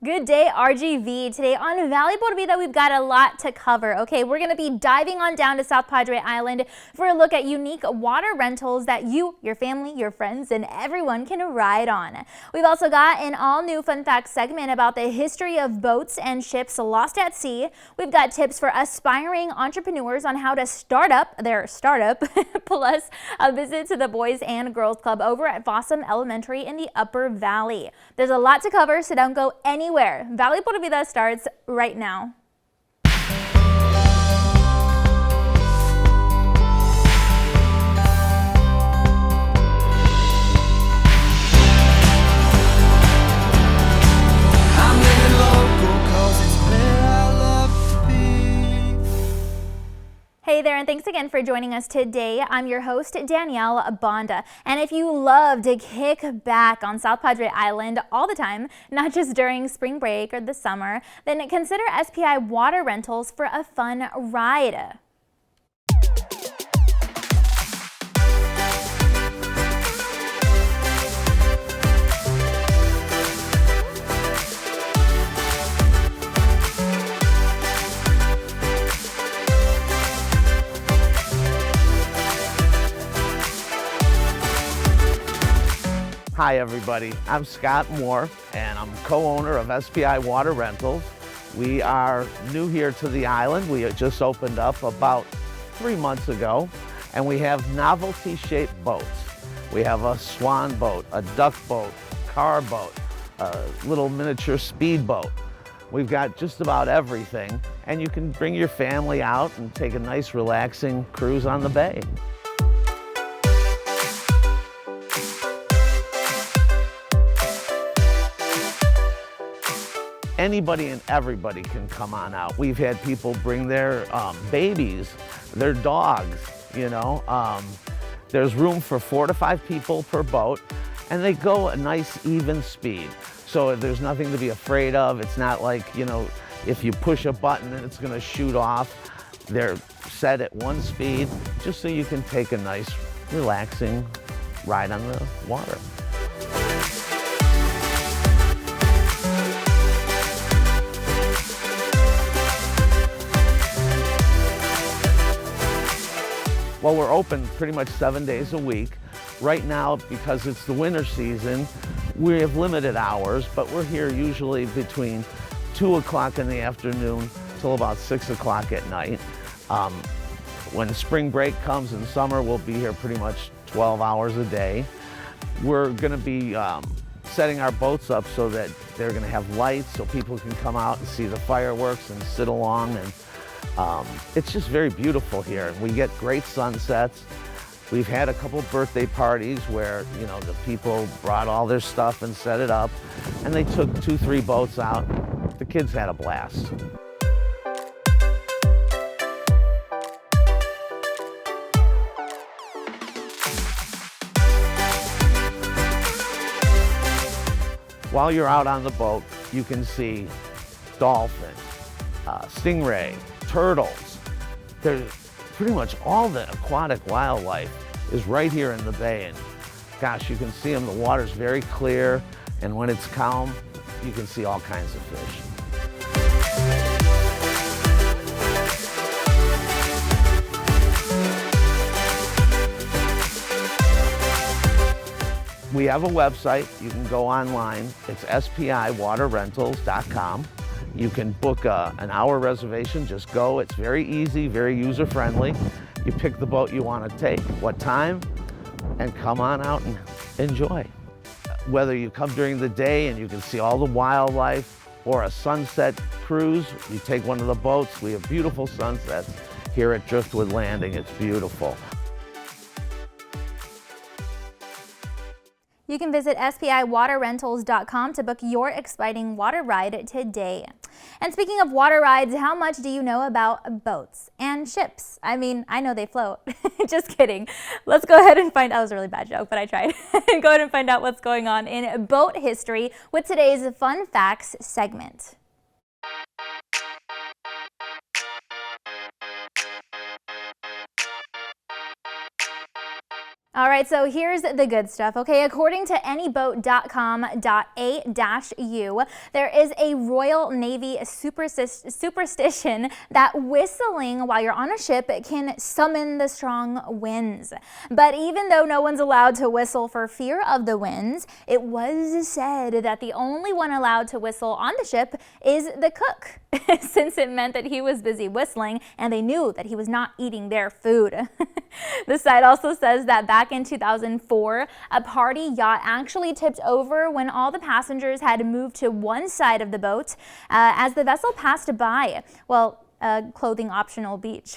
Good day, RGV. Today on Valley Por Vida, we've got a lot to cover. Okay, we're going to be diving on down to South Padre Island for a look at unique water rentals that you, your family, your friends, and everyone can ride on. We've also got an all-new fun fact segment about the history of boats and ships lost at sea. We've got tips for aspiring entrepreneurs on how to start up their startup, plus a visit to the Boys and Girls Club over at Fossum Elementary in the Upper Valley. There's a lot to cover, so don't go anywhere. Valley Por Vida starts right now. Hey there, and thanks again for joining us today. I'm your host, Danielle Banda. And if you love to kick back on South Padre Island all the time, not just during spring break or the summer, then consider SPI Water Rentals for a fun ride. Hi everybody, I'm Scott Moore and I'm co-owner of SPI Water Rentals. We are new here to the island. We just opened up about 3 months ago and we have novelty shaped boats. We have a swan boat, a duck boat, car boat, a little miniature speedboat. We've got just about everything and you can bring your family out and take a nice relaxing cruise on the bay. Anybody and everybody can come on out. We've had people bring their babies, their dogs, you know. There's room for 4 to 5 people per boat, and they go a nice even speed. So there's nothing to be afraid of. It's not like, you know, if you push a button and it's gonna shoot off. They're set at one speed, just so you can take a nice, relaxing ride on the water. Well, we're open pretty much 7 days a week. Right now, because it's the winter season, we have limited hours, but we're here usually between 2 o'clock in the afternoon till about 6 o'clock at night. When spring break comes in summer, we'll be here pretty much 12 hours a day. We're gonna be setting our boats up so that they're gonna have lights so people can come out and see the fireworks and sit along. And it's just very beautiful here. We get great sunsets. We've had a couple birthday parties where, you know, the people brought all their stuff and set it up, and they took 2, 3 boats out. The kids had a blast. While you're out on the boat, you can see dolphins, stingray, turtles. There's pretty much all the aquatic wildlife is right here in the bay, and gosh, you can see them. The water's very clear, and when it's calm, you can see all kinds of fish. We have a website. You can go online. It's spiwaterrentals.com. You can book an hour reservation, just go. It's very easy, very user-friendly. You pick the boat you want to take, what time, and come on out and enjoy. Whether you come during the day and you can see all the wildlife, or a sunset cruise, you take one of the boats. We have beautiful sunsets here at Driftwood Landing. It's beautiful. You can visit spiwaterrentals.com to book your exciting water ride today. And speaking of water rides, how much do you know about boats and ships? I mean, I know they float. Just kidding. Let's go ahead and find out. That was a really bad joke, but I tried. Go ahead and find out what's going on in boat history with today's Fun Facts segment. All right, so here's the good stuff, okay? According to anyboat.com.a-u, there is a Royal Navy superstition that whistling while you're on a ship can summon the strong winds. But even though no one's allowed to whistle for fear of the winds, it was said that the only one allowed to whistle on the ship is the cook, since it meant that he was busy whistling and they knew that he was not eating their food. The site also says that back in 2004, a party yacht actually tipped over when all the passengers had moved to one side of the boat as the vessel passed by. Well, a clothing optional beach.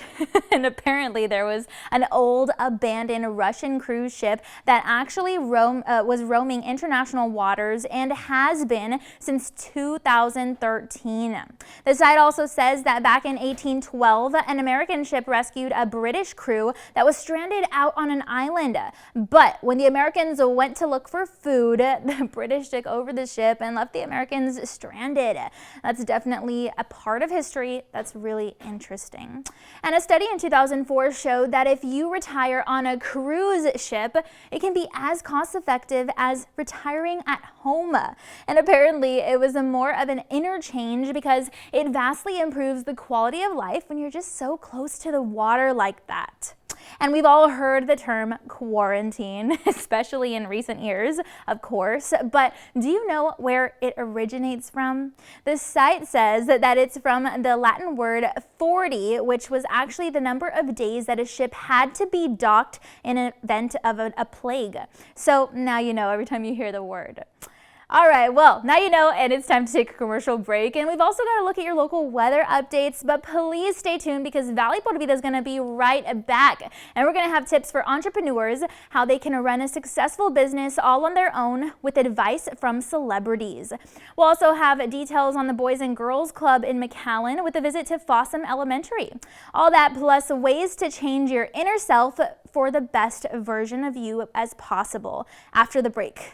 And apparently there was an old abandoned Russian cruise ship that actually was roaming international waters and has been since 2013. The site also says that back in 1812, an American ship rescued a British crew that was stranded out on an island. But when the Americans went to look for food, the British took over the ship and left the Americans stranded. That's definitely a part of history that's really interesting. And a study in 2004 showed that if you retire on a cruise ship, it can be as cost effective as retiring at home. And apparently it was more of an interchange because it vastly improves the quality of life when you're just so close to the water like that. And we've all heard the term quarantine, especially in recent years, of course, but do you know where it originates from? The site says that it's from the Latin word 40, which was actually the number of days that a ship had to be docked in an event of a plague. So now you know every time you hear the word. All right, well, now you know, and it's time to take a commercial break. And we've also got to look at your local weather updates, but please stay tuned because Valuable Vida is going to be right back. And we're going to have tips for entrepreneurs, how they can run a successful business all on their own with advice from celebrities. We'll also have details on the Boys and Girls Club in McAllen with a visit to Fossum Elementary. All that plus ways to change your inner self for the best version of you as possible after the break.